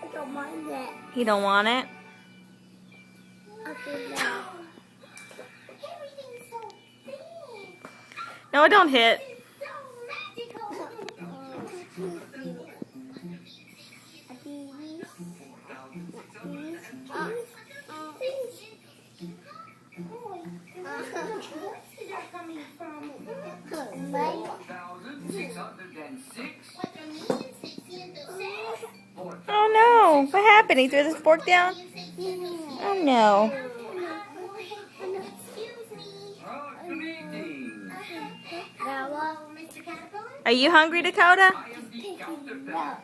I don't mind it. You don't want it? Okay, now. No, it don't hit. Oh no, what happened? He threw this fork down? Oh no. Are you hungry, Dakota? No.